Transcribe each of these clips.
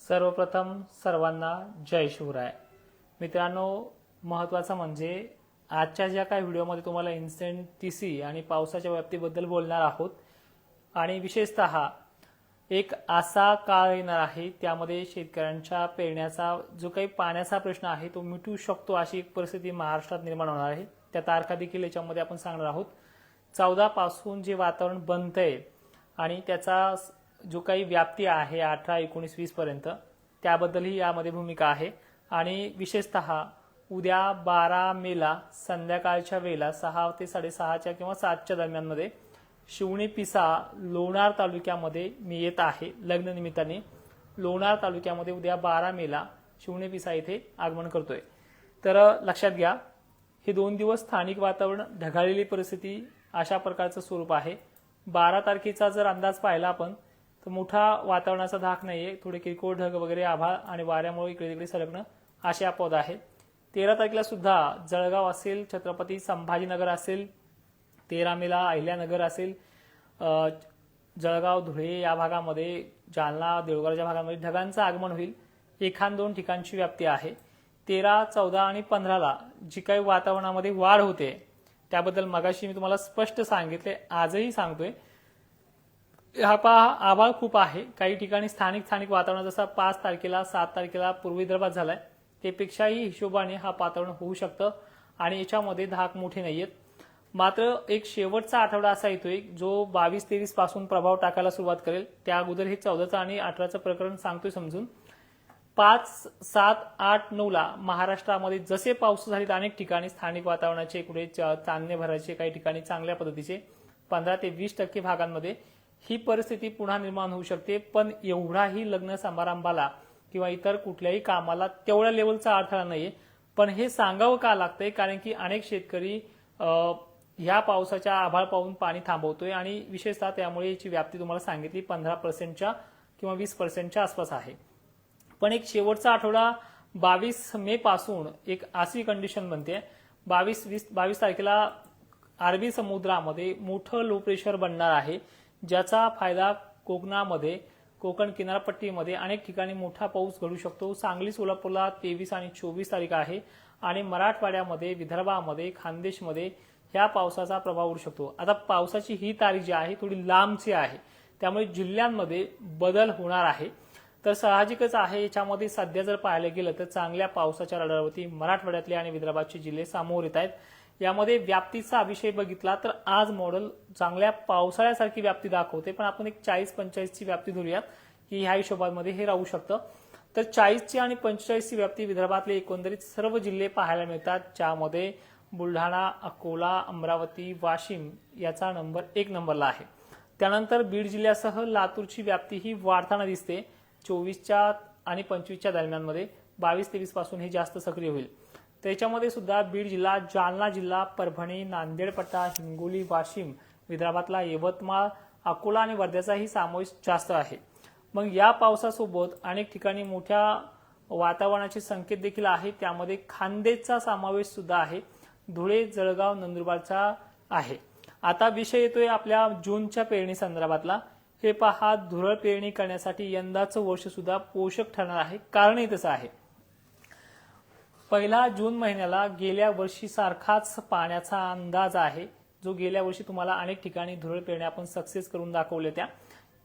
सर्वप्रथम सर्वांना जय शिवराय। मित्रांनो, महत्त्वाचं म्हणजे आजच्या ज्या काही व्हिडिओमध्ये तुम्हाला इन्स्टंट टीसी आणि पावसाच्या व्याप्तीबद्दल बोलणार आहोत आणि विशेषतः एक असा काळ येणार आहे त्यामध्ये शेतकऱ्यांच्या पेरण्याचा जो काही पाण्याचा प्रश्न आहे तो मिटू शकतो अशी एक परिस्थिती महाराष्ट्रात निर्माण होणार आहे। त्या तारखा देखील याच्यामध्ये आपण सांगणार आहोत। 14 पासून जे वातावरण बनतंय आणि त्याचा जो काही व्याप्ती आहे 18, 19, 20 पर्यंत त्याबद्दलही यामध्ये भूमिका आहे। आणि विशेषतः उद्या 12 मेला संध्याकाळच्या वेळेला 6 ते 6:30 किंवा 7च्या दरम्यानमध्ये शिवणी पिसा लोणार तालुक्यामध्ये मी येत आहे लग्न निमित्ताने। लोणार तालुक्यामध्ये उद्या 12 मेला शिवणी पिसा येथे आगमन करतोय। तर लक्षात घ्या, हे 2 दिवस स्थानिक वातावरण ढगाळलेली परिस्थिती अशा प्रकारचं स्वरूप आहे। 12 तारखेचा जर अंदाज पाहिला आपण तर मोठा वातावरणाचा धाक नाहीये, थोडे किरकोळ ढग वगैरे आभाळ आणि वाऱ्यामुळे इकडे तिकडे सरकणं असे अपवाद आहे। 13 तारखेला सुद्धा जळगाव असेल, छत्रपती संभाजीनगर असेल, 13 मेला अहिल्यानगर असेल, जळगाव धुळे या भागामध्ये, जालना देऊळगावच्या भागामध्ये ढगांचं आगमन होईल। 1-2 ठिकाणची व्याप्ती आहे। 13, 14 आणि 15ला जी काही वातावरणामध्ये वाढ होते त्याबद्दल मगाशी मी तुम्हाला स्पष्ट सांगितले, आजही सांगतोय। हा पहा, आभाळ खूप आहे काही ठिकाणी। स्थानिक वातावरण जसा 5 तारखेला 7 तारखेला पूर्व विदर्भात झालाय त्यापेक्षाही हिशोबाने हा वातावरण होऊ शकतं आणि याच्यामध्ये धाक मोठे नाहीयेत। मात्र एक शेवटचा आठवडा असा येतोय जो 22-23 पासून प्रभाव टाकायला सुरुवात करेल। त्या अगोदर हे 14चं आणि 18चं प्रकरण सांगतोय समजून। 5, 7, 8, 9ला महाराष्ट्रामध्ये जसे पाऊस झालेत अनेक ठिकाणी स्थानिक वातावरणाचे कुठे चांदणे भरायचे, काही ठिकाणी चांगल्या पद्धतीचे 15 ते 20% भागांमध्ये ही परिस्थिती पुन्हा निर्माण होऊ शकते। पण एवढाही लग्न समारंभाला किंवा इतर कुठल्याही कामाला तेवढ्या लेवलचा अडथळा नाहीये। पण हे सांगावं का लागतंय, कारण की अनेक शेतकरी ह्या पावसाच्या आभाळ पाहून पाणी थांबवतोय आणि विशेषतः त्यामुळे याची व्याप्ती तुम्हाला सांगितली 15% किंवा 20% आसपास आहे। पण एक शेवटचा आठवडा 22 मे पासून एक अशी कंडिशन बनते, 22 तारखेला अरबी समुद्रामध्ये मोठं लो प्रेशर बनणार आहे, ज्याचा फायदा कोकणामध्ये, कोकण किनारपट्टीमध्ये अनेक ठिकाणी मोठा पाऊस घडू शकतो। सांगली सोलापूरला 23 आणि 24 तारीख आहे आणि मराठवाड्यामध्ये, विदर्भामध्ये, खानदेशमध्ये ह्या पावसाचा प्रभाव उडू शकतो। आता पावसाची ही तारीख जी आहे थोडी लांबची आहे, त्यामुळे जिल्ह्यांमध्ये बदल होणार आहे। तर साहजिकच आहे, याच्यामध्ये सध्या जर पाहायला गेलं तर चांगल्या पावसाच्या रडारवरती मराठवाड्यातले आणि विदर्भाचे जिल्हे समोर येत आहेत। यामध्ये व्याप्तीचा विषय बघितला तर आज मॉडेल चांगल्या पावसाळ्यासारखी व्याप्ती दाखवते, पण आपण एक 40-45ची व्याप्ती धरूयात की ह्या हिशोबामध्ये हे राहू शकतं। तर 40ची आणि 45ची व्याप्ती विदर्भातले एकंदरीत सर्व जिल्हे पाहायला मिळतात, ज्यामध्ये बुलढाणा, अकोला, अमरावती, वाशिम याचा नंबर 1 नंबरला आहे। त्यानंतर बीड जिल्ह्यासह लातूरची व्याप्ती ही वाढताना दिसते 24च्या आणि 25च्या दरम्यानमध्ये। 22-23 पासून ही जास्त सक्रिय होईल। त्याच्यामध्ये सुद्धा बीड जिल्हा, जालना जिल्हा, परभणी, नांदेड पट्टा, हिंगोली, वाशिम, विदर्भातला यवतमाळ, अकोला आणि वर्ध्याचाही समावेश जास्त आहे। मग या पावसासोबत अनेक ठिकाणी मोठ्या वातावरणाचे संकेत देखील आहेत, त्यामध्ये खानदेशचा समावेश सुद्धा आहे, धुळे, जळगाव, नंदुरबारचा आहे। आता विषय येतोय आपल्या जूनच्या पेरणी संदर्भातला। हे पहा, धुरळ पेरणी करण्यासाठी यंदाचं वर्ष सुद्धा पोषक ठरणार आहे। कारणही तसं आहे, 1 जून महिन्याला गेल्या वर्षी सारखाच पाण्याचा अंदाज आहे, जो गेल्या वर्षी तुम्हाला अनेक ठिकाणी धुरळ पेरण्या आपण सक्सेस करून दाखवल्या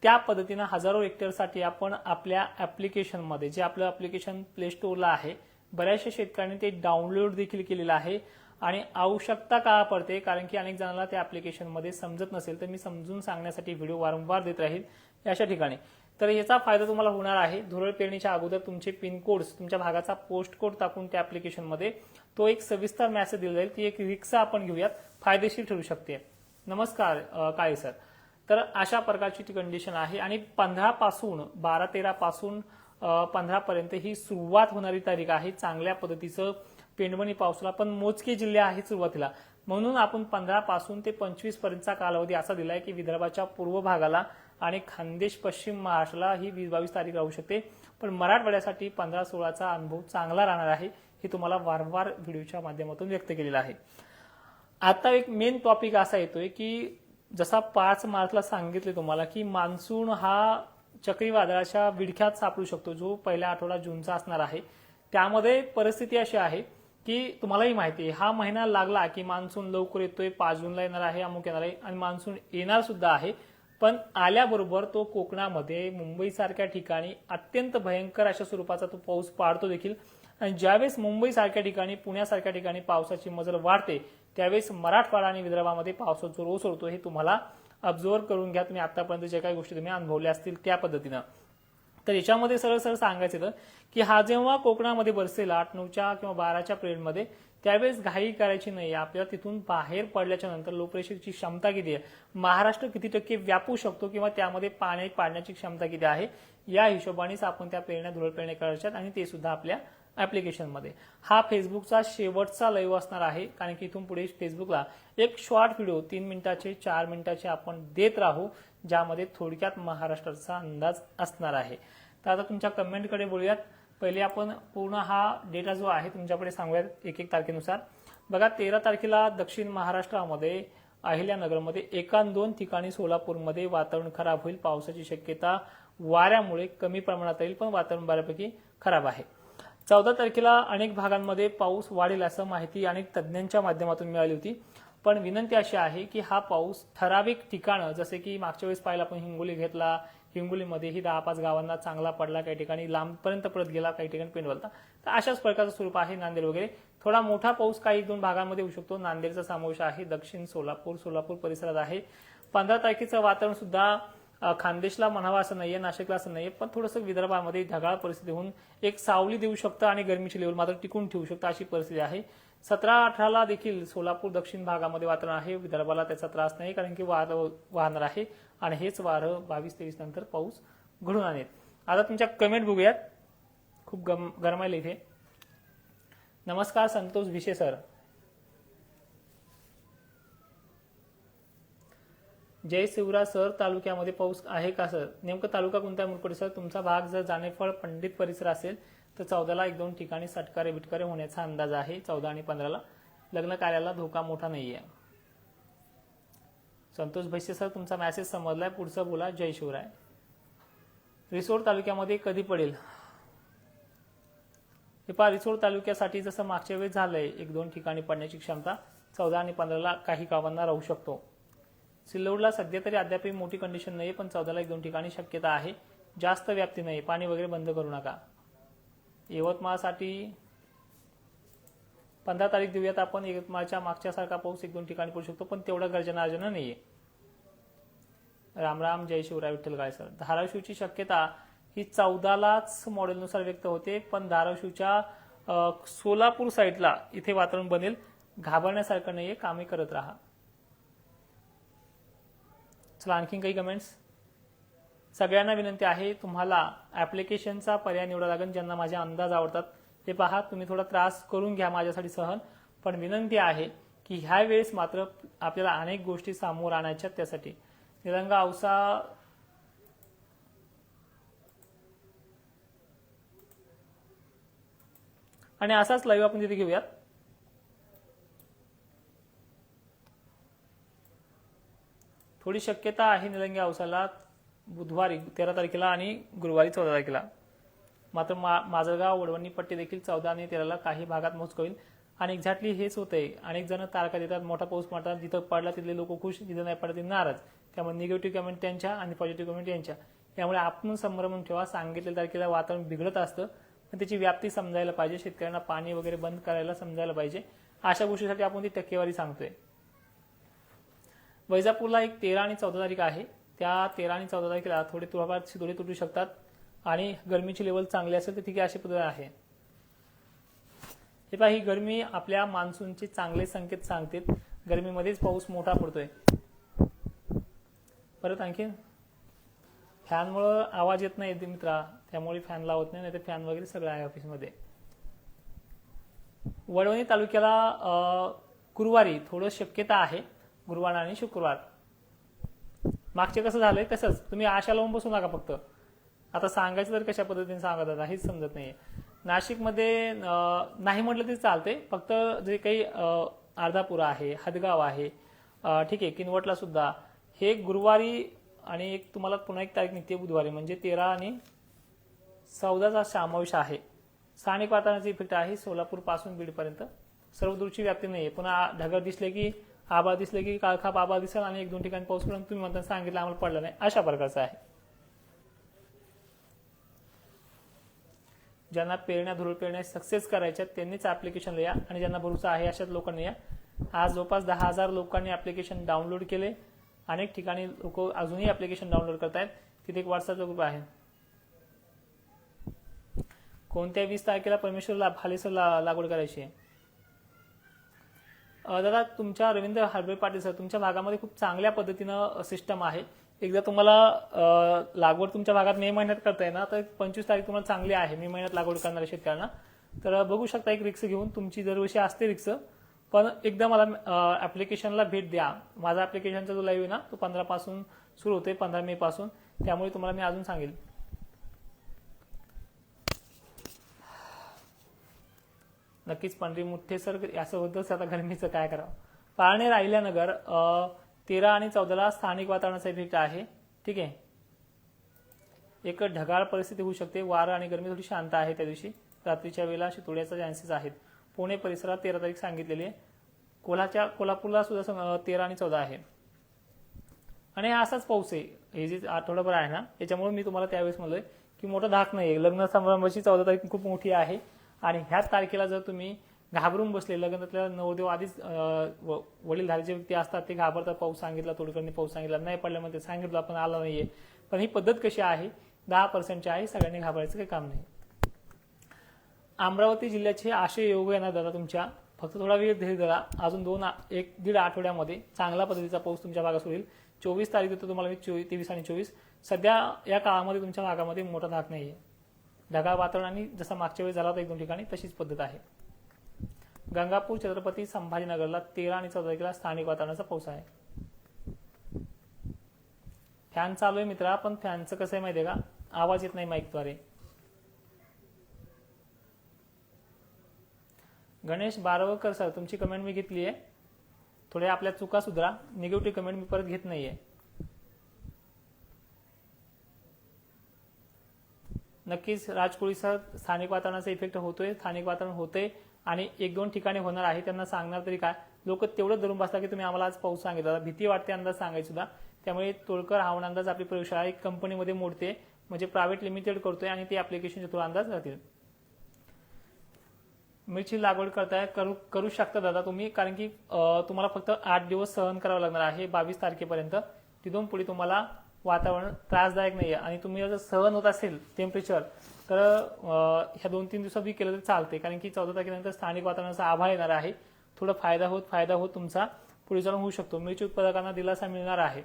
त्या पद्धतीने हजारो हेक्टरसाठी आपण आपल्या ऍप्लिकेशनमध्ये, जे आपलं ऍप्लिकेशन प्ले स्टोअरला आहे, बऱ्याचशा शेतकऱ्यांनी ते डाउनलोड देखील केलेलं आहे। आणि आवश्यकता का पडते, कारण की अनेक जणांना त्या ऍप्लिकेशनमध्ये समजत नसेल, तर मी समजून सांगण्यासाठी व्हिडिओ वारंवार देत राहील अशा ठिकाणी। तर याचा फायदा तुम्हाला होणार आहे। धुरळ पेरणीच्या अगोदर तुमचे पिन कोड्स, तुमच्या भागाचा पोस्ट कोड टाकून त्या ऍप्लिकेशनमध्ये तो एक सविस्तर मेसेज दिला जाईल, ती एक रिक्षा आपण घेऊयात, फायदेशीर ठरू शकते। नमस्कार काळे सर। तर अशा प्रकारची ती कंडिशन आहे आणि 15 पासून 12-13 पासून 15 पर्यंत ही सुरुवात होणारी तारीख आहे चांगल्या पद्धतीचं पेंडवणी पावसाला। पण मोजके जिल्हे आहेत सुरुवातीला, म्हणून आपण 15 पासून ते 25 पर्यंतचा कालावधी असा दिलाय की विदर्भाच्या पूर्व भागाला आणि खानदेश पश्चिम महाराष्ट्राला ही 20-22 तारीख राहू शकते। पण मराठवाड्यासाठी 15-16चा अनुभव चांगला राहणार आहे, हे तुम्हाला वारंवार व्हिडिओच्या माध्यमातून व्यक्त केलेलं आहे। आता एक मेन टॉपिक असा येतोय की जसा 5 मार्चला सांगितले तुम्हाला की मान्सून हा चक्रीवादळाच्या विडख्यात सापडू शकतो, जो पहिला आठवडा जूनचा असणार आहे. त्यामध्ये परिस्थिती अशी आहे की तुम्हालाही माहिती आहे, हा महिना लागला की मान्सून लवकर येतोय, 5 जूनला येणार आहे, अमुक येणार आहे आणि मान्सून येणार सुद्धा आहे. पण आल्याबरोबर तो कोकणामध्ये मुंबईसारख्या ठिकाणी अत्यंत भयंकर अशा स्वरूपाचा तो पाऊस पाडतो देखील. आणि ज्यावेळेस मुंबईसारख्या ठिकाणी, पुण्यासारख्या ठिकाणी पावसाची मजल वाढते, त्यावेळेस मराठवाडा आणि विदर्भामध्ये पावसाचा जोर ओसरतो. हे तुम्हाला ऑब्झर्व्ह करून घ्या, तुम्ही आतापर्यंत जे काही गोष्टी तुम्ही अनुभवल्या असतील त्या पद्धतीनं. तर याच्यामध्ये सरळ सरळ सांगायचं तर की हा जेव्हा कोकणामध्ये बरसेल 8, 9च्या किंवा 12च्या पिरियडमध्ये, त्यावेळेस घाई करायची नाही. आपल्याला तिथून बाहेर पडल्याच्या नंतर लो प्रेशरची क्षमता किती आहे, महाराष्ट्र किती टक्के व्यापू शकतो किंवा त्यामध्ये पाणी पाडण्याची क्षमता किती आहे, या हिशोबानेच आपण त्या पेरण्या धुळ पेरण्या करायच्यात आणि ते सुद्धा आपल्या ऍप्लिकेशनमध्ये. हा फेसबुकचा शेवटचा लाईव्ह असणार आहे, कारण की इथून पुढे फेसबुकला एक शॉर्ट व्हिडिओ 3 मिनिटाचे 4 मिनिटाचे आपण देत राहू, ज्यामध्ये थोडक्यात महाराष्ट्राचा अंदाज असणार आहे. तर आता तुमच्या कमेंटकडे बोलूयात. पहिले आपण पूर्ण हा डेटा जो आहे तुमच्याकडे सांगूयात एक एक तारखेनुसार. बघा, 13 तारखेला दक्षिण महाराष्ट्रामध्ये अहिल्यानगरमध्ये 1-2 ठिकाणी, सोलापूरमध्ये वातावरण खराब होईल, पावसाची शक्यता वाऱ्यामुळे कमी प्रमाणात येईल, पण वातावरण बऱ्यापैकी खराब आहे. 14 तारखेला अनेक भागांमध्ये पाऊस वाढेल असं माहिती अनेक तज्ज्ञांच्या माध्यमातून मिळाली होती. पण विनंती अशी आहे की हा पाऊस ठराविक ठिकाणं, जसे की मागच्या वेळेस पाहिला आपण हिंगोली घेतला, हिंगोलीमध्येही 10-5 गावांना चांगला पडला, काही ठिकाणी लांबपर्यंत परत गेला, काही ठिकाणी पेंडवलता. तर अशाच प्रकारचं स्वरूप आहे. नांदेड वगैरे थोडा मोठा पाऊस काही 1-2 भागांमध्ये होऊ शकतो. नांदेडचा समावेश आहे, दक्षिण सोलापूर परिसरात आहे. 15 तारखेचं वातावरण सुद्धा खानदेशला म्हणावा असं नाहीये, नाशिकला असं नाहीये, पण थोडंसं विदर्भामध्ये ढगाळ परिस्थिती होऊन एक सावली देऊ शकतं आणि गरमीची लेवल मात्र टिकून ठेवू शकतं, अशी परिस्थिती आहे. 17-18ला देखील सोलापूर दक्षिण भागामध्ये वातावरण आहे. विदर्भाला त्याचा त्रास नाही, कारण की वारं वाहणार आहे आणि हेच वारं 22-23 नंतर पाऊस घडून आणेल. आता तुमच्या कमेंट बघूयात. खूप गरमायला इथे. नमस्कार संतोष भिशे सर. जय शिवराज सर, तालुक्यामध्ये पाऊस आहे का सर? नेमकं तालुका कोणता आहे मुरपडी सर? तुमचा भाग जर जानेफळ पंडित परिसर असेल तर 14ला 1-2 ठिकाणी सटकारे बिटकारे होण्याचा अंदाज आहे. 14 आणि 15ला लग्न कार्याला धोका मोठा नाहीये. संतोष भिशे सर, तुमचा मेसेज समजलाय, पुढचं बोला. जय शिवराय. रिसोड तालुक्यामध्ये कधी पडेल? हे पहा, रिसोड तालुक्यासाठी जसं मागच्या वेळेस झालंय 1-2 ठिकाणी पडण्याची क्षमता 14 आणि 15ला काही गावांना राहू शकतो. सिल्लोडला सध्या तरी अद्याप मोठी कंडिशन नाही, पण 14ला 1-2 ठिकाणी शक्यता आहे. जास्त व्याप्ती नाही, पाणी वगैरे बंद करू नका. यवतमाळसाठी 15 तारीख देऊयात आपण. यवतमाळच्या मागच्यासारखा पाऊस 1-2 ठिकाणी पडू शकतो, पण तेवढा गर्जना नाहीये. रामराम, जय शिवराय, विठ्ठल गायसर. धाराशिवची शक्यता ही 14लाच मॉडेलनुसार व्यक्त होते, पण धाराशिवच्या सोलापूर साईडला इथे वातावरण बनेल. घाबरण्यासारखं नाहीये, कामे करत राहा. चला, आणखीन काही कमेंट्स. सगळ्यांना विनंती आहे, तुम्हाला ऍप्लिकेशनचा पर्याय निवडा लागेल. ज्यांना माझे अंदाज आवडतात ते पहा. तुम्ही थोडा त्रास करून घ्या माझ्यासाठी सहन, पण विनंती आहे की ह्या वेळेस मात्र आपल्याला अनेक गोष्टी सामोर आणायच्या. त्यासाठी निलंगा, औसा, आणि असाच लाईव्ह आपण तिथे घेऊयात. थोडी शक्यता आहे निलंगा औसाला बुधवारी 13 तारखेला आणि गुरुवारी 14 तारखेला. मात्र माजलगाव, वडवणी पट्टी देखील 14 आणि 13ला काही भागात मोजकं होईल. आणि एक्झॅक्टली हेच होतंय. अनेक जण तारखा देतात, मोठा पाऊस पडतात, जिथं पडला तिथले लोक खुश, जिथं नाही पडला ते नाराज. त्यामुळे निगेटिव्ह कमेंट त्यांच्या आणि पॉझिटिव्ह कमेंट यांच्या. त्यामुळे आपण संभ्रमण ठेवा. सांगितलेल्या तारखेला वातावरण बिघडत असतं, पण त्याची व्याप्ती समजायला पाहिजे. शेतकऱ्यांना पाणी वगैरे बंद करायला समजायला पाहिजे. अशा गोष्टीसाठी आपण ती टक्केवारी सांगतोय. वैजापूरला एक 13 आणि 14 तारीख आहे. त्या 13 आणि 14 तारखेला थोडे तुळाबाद शिदोरे तुटू शकतात आणि गरमीची लेवल चांगली असेल तर ठीक आहे, अशी पद्धत आहे. हे पहा, ही गरमी आपल्या मान्सूनचे चांगले संकेत सांगते. गरमीमध्येच पाऊस मोठा पडतोय. परत आणखीन फॅनमुळे आवाज येत नाही मित्रा, त्यामुळे फॅन लावत नाही, तर फॅन वगैरे सगळं आहे ऑफिसमध्ये. वडवणी तालुक्याला गुरुवारी थोडं शक्यता आहे, गुरुवार आणि शुक्रवार. मागचे कसं झालंय तसंच तुम्ही आशा लावून बसू नका. फक्त आता सांगायचं तर कशा पद्धतीने सांगत आता हेच समजत नाहीये. नाशिकमध्ये नाही म्हटलं तरी चालते, फक्त जे काही अर्धापुरा आहे, हदगाव आहे, ठीक आहे, किनवटला सुद्धा हे गुरुवारी आणि एक तुम्हाला पुन्हा एक तारीख निघते बुधवारी, म्हणजे 13 आणि 14चा समावेश आहे. स्थानिक वातावरणाचा इफेक्ट आहे सोलापूर पासून बीडपर्यंत. सर्व दूरची व्याप्ती नाहीये. पुन्हा ढगाळ दिसले की आभाळ दिसले की काळखाप आभाळ दिसेल आणि 1-2 ठिकाणी पाऊस पडेल. तुम्ही म्हणता सांगितलं आम्हाला पडलं नाही, अशा प्रकारचं आहे. ज्यांना पेरण्या धुळ पेरण्या सक्सेस करायच्या त्यांनीच ऍप्लिकेशन लिहा आणि ज्यांना भरोसा आहे अशाच लोकांनी या. आज जवळपास 10,000 लोकांनी ऍप्लिकेशन डाउनलोड केले. अनेक ठिकाणी लोक अजूनही ऍप्लिकेशन डाउनलोड करतायत. तिथे एक व्हॉट्सअपचा ग्रुप आहे. कोणत्या 20 तारखेला परमेश्वरला भालेसर लागवड करायची आहे? दादा तुमच्या रवींद्र हरबे पाटील सर, तुमच्या भागामध्ये खूप चांगल्या पद्धतीनं सिस्टम आहे. एकदा तुम्हाला लागवड तुमच्या भागात मे महिन्यात करताय ना, तर 25 तारीख तुम्हाला चांगली आहे मे महिन्यात लागवड करणाऱ्या शेतकऱ्यांना. तर बघू शकता एक रिक्स घेऊन, तुमची दरवर्षी असते रिक्स, पण एकदा मला ऍप्लिकेशनला भेट द्या. माझा ऍप्लिकेशनचा जो लाईव्ह आहे ना तो 15 पासून सुरू होते, 15 मे पासून. त्यामुळे तुम्हाला मी अजून सांगेल. नक्कीच पंढरी मुठ्ठे सर असं होतंच, आता गरमीचं काय करावं. पारनेर अहिल्यानगर 13 आणि 14ला स्थानिक वातावरणाचा इफेक्ट आहे. ठीक आहे. एक ढगाळ परिस्थिती होऊ शकते. वारं आणि गरमी थोडी शांत आहे त्या दिवशी. रात्रीच्या वेळेला शितोड्याचा चान्सेस आहेत. पुणे परिसरात 13 तारीख सांगितलेली आहे. कोल्हापूरला सुद्धा 13 आणि 14 आहे. आणि असाच पाऊस आहे हे जे आठवडाभर आहे ना, याच्यामुळे मी तुम्हाला त्यावेळेस म्हणलोय की मोठा धाक नाही. लग्न समारंभाची 14 तारीख खूप मोठी आहे आणि ह्याच तारखेला जर तुम्ही घाबरून बसले, लग्नातल्या नवरदेव आधीच वडीलधारी जे व्यक्ती असतात ते घाबरतात. पाऊस सांगितला, तोडकरणी पाऊस सांगितला, नाही पडल्यामध्ये सांगितलं पण आला नाहीये. पण ही पद्धत कशी आहे? 10% आहे. सगळ्यांनी घाबरायचं काही काम नाही. अमरावती जिल्ह्याचे असे योग येणार दादा तुमच्या, फक्त थोडा वेळ धीर धरा. अजून 1-1.5 आठवड्यामध्ये चांगला पद्धतीचा पाऊस तुमच्या भागात होईल. 24 तारीख देतो तुम्हाला मी, 23 आणि 24. सध्या या काळामध्ये तुमच्या भागामध्ये मोठा धाक नाहीये. ढगाळ वातावरण आणि जसा मागच्या वेळी झाला होता 1-2 ठिकाणी तशीच पद्धत आहे. गंगापूर छत्रपती संभाजीनगरला 13 आणि 14 तारखेला स्थानिक वातावरणाचा पाऊस आहे. फॅन चालू आहे मित्रा, पण फॅनचं कसं आहे माहितीये का, आवाज येत नाही माईकद्वारे. गणेश बारवकर सर, तुमची कमेंट मी घेतली आहे. थोड्या आपल्या चुका सुधारा. निगेटिव्ह कमेंट मी परत घेत नाहीये. नक्कीच राजकोळी सर, स्थानिक वातावरणाचा इफेक्ट होतोय. स्थानिक वातावरण होते आणि 1-2 ठिकाणी होणार आहे. त्यांना सांगणार तरी काय, लोक तेवढं धरून बसतात की तुम्ही आम्हाला आज पाऊस सांगितला. भीती वाटते अंदाज सांगायची सुद्धा. त्यामुळे तोडकर हवामान अंदाज आपली प्रयोगशाळा एक कंपनीमध्ये मोडते, म्हणजे प्रायव्हेट लिमिटेड करतोय आणि ते ऍप्लिकेशनचे थोडा अंदाज राहतील. मिरची लागवड करताय, करू शकता दादा तुम्ही, कारण की तुम्हाला फक्त 8 दिवस सहन करावं लागणार आहे 22 तारखेपर्यंत. तिथून पुढे तुम्हाला वातावरण त्रासदायक नाही आहे. आणि तुम्ही जर सहन होत असेल टेम्परेचर, तर ह्या 2-3 दिवसात बी केलं तर चालते, कारण की 14 तारखेनंतर स्थानिक वातावरणाचा आभाळ येणार आहे. थोडा फायदा होत तुमचा पुढे जाऊन होऊ शकतो. मिरची उत्पादकांना दिलासा मिळणार आहे.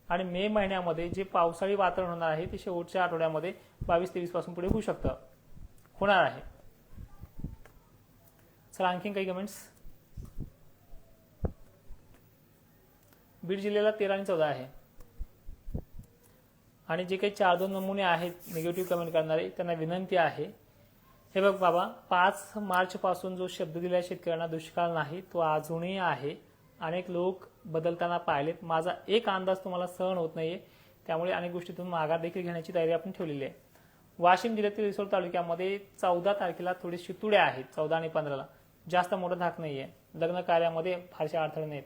आणि मे महिन्यामध्ये जे पावसाळी वातावरण होणार आहे ते शेवटच्या आठवड्यामध्ये 22-23 पासून पुढे होऊ शकतं, होणार आहे. चला आणखीन काही कमेंट्स. बीड जिल्ह्याला 13 आणि 14 आहे. आणि जे काही 4-2 नमुने आहेत निगेटिव्ह कमेंट करणारे, त्यांना विनंती आहे, हे बघ बाबा, 5 मार्च पासून जो शब्द दिला शेतकऱ्यांना दुष्काळ नाही तो अजूनही आहे. अनेक लोक बदलताना पाहिलेत. माझा एक अंदाज तुम्हाला सहन होत नाहीये, त्यामुळे अनेक गोष्टीतून माघार देखील घेण्याची तयारी आपण ठेवलेली आहे. वाशिम जिल्ह्यातील रिसोड तालुक्यामध्ये 14 तारखेला थोडे शितुड्या आहेत. 14 आणि 15ला जास्त मोठा धाक नाहीये. लग्न कार्यामध्ये फारसे अडथळे नाहीत.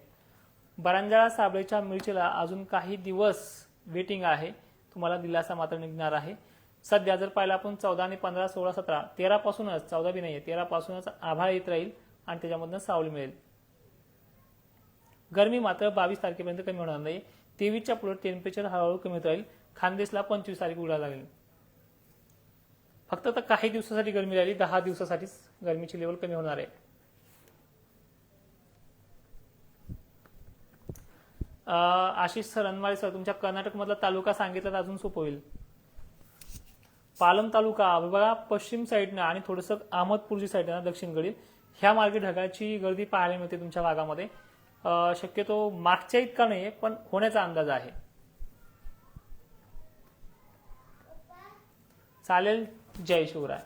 बरांजाळा साबळेच्या मिरचीला अजून काही दिवस वेटिंग आहे. तुम्हाला दिलासा मात्र निघणार आहे. सध्या जर पाहिलं आपण 14 आणि 15, 16, 17, 13 पासूनच, 14 बी नाहीये, 13 पासूनच आभाळ येत राहील आणि त्याच्यामधून सावली मिळेल. गरमी मात्र 22 तारखेपर्यंत कमी होणार नाही. 23च्या पुढे टेम्परेचर हळूहळू कमी होत राहील. खानदेशला 25 तारीख उघडायला लागेल. फक्त तर काही दिवसासाठी गरमी राहिली, 10 दिवसासाठीच गरमीची लेवल कमी होणार आहे. आशिष सर, अनमाळे सर, तुमच्या कर्नाटक मधला तालुका सांगितला तर अजून सोपं होईल. पालम तालुका बघा, पश्चिम साईडनं आणि थोडंसं अहमदपूरची साईडनं दक्षिणकडील ह्या मार्गे ढगाची गर्दी पाहायला मिळते तुमच्या भागामध्ये. शक्यतो मागच्या इतका नाहीये, पण होण्याचा अंदाज आहे. चालेल. जय शिवराय.